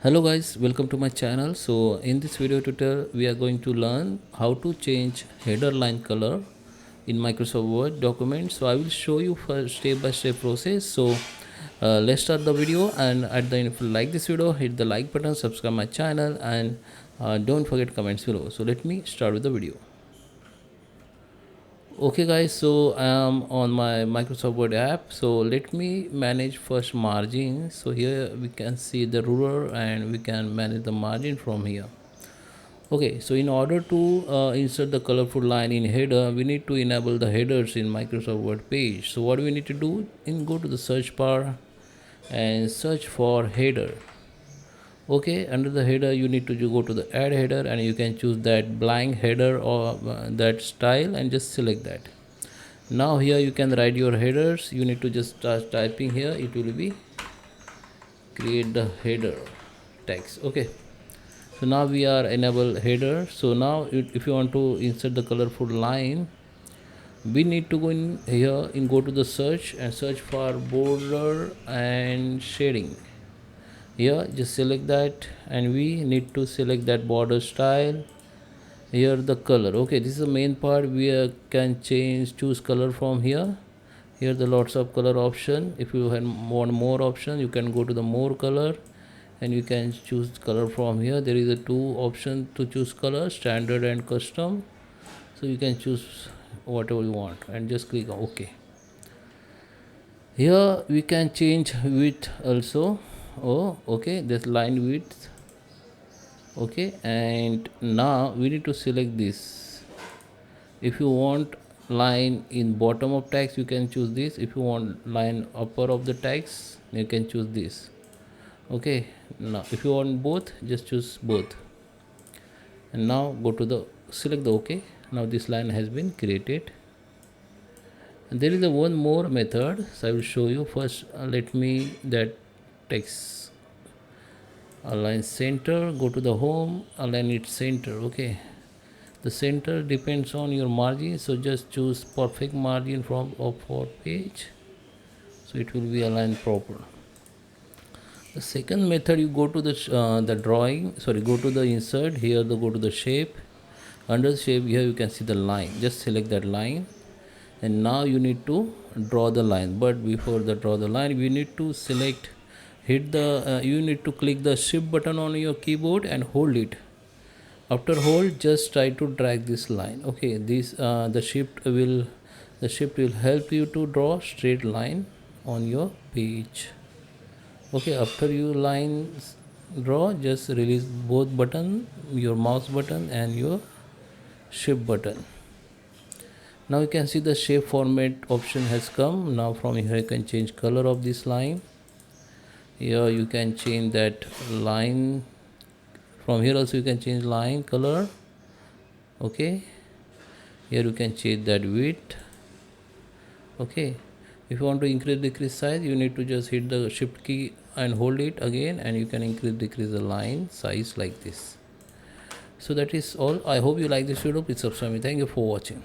Hello guys, welcome to my channel. So in this video tutorial we are going to learn how to change header line color in Microsoft Word document. So I will show you first step by step process. So let's start the video, and at the end, if you like this video, hit the like button, subscribe my channel, and don't forget comments below. So let me start with the video. Okay guys, so I am on my Microsoft Word app. So let me manage first margin. So here we can see the ruler and we can manage the margin from here. Okay, so in order to insert the colorful line in header, we need to enable the headers in Microsoft Word page. So what we need to do, go to the search bar and search for header. Okay, under the header you need to go to the add header, and you can choose that blank header or that style and just select that. Now here you can write your headers. You need to just start typing here. It will be create the header text. Okay, so now we are enable header. So now if you want to insert the colorful line, we need to go in here and go to the search and search for border and shading. Here just select that, and we need to select that border style. Here the color. Okay, this is the main part. We can choose color from here. Here the lots of color option. If you want more option, you can go to the more color and you can choose color from here. There is a two option to choose color, standard and custom. So you can choose whatever you want and just click on OK. Here we can change width also. Oh, okay, this line width. Okay, and now we need to select this. If you want line in bottom of text, you can choose this. If you want line upper of the text, you can choose this. Okay, now if you want both, just choose both, and now go to the select the OK. Now this line has been created, and there is a one more method. So I will show you first. Let me that text align center. Go to the home, align it center. Okay, the center depends on your margin, so just choose perfect margin from for page, so it will be aligned proper. The second method, you go to the drawing, sorry, go to the insert. Here the go to the shape. Under the shape, here you can see the line. Just select that line, and now you need to draw the line. But before the draw the line, we need to select, hit the you need to click the shift button on your keyboard and hold it. After hold, just try to drag this line. Okay, this the shift will help you to draw straight line on your page. Okay, after you lines draw, just release both button, your mouse button and your shift button. Now you can see the shape format option has come. Now from here you can change color of this line. Here you can change that line. From here also you can change line color. Okay, here you can change that width. Okay, if you want to increase decrease size, you need to just hit the shift key and hold it again, and you can increase decrease the line size like this. So that is all. I hope you like this video. Please subscribe me. Thank you for watching.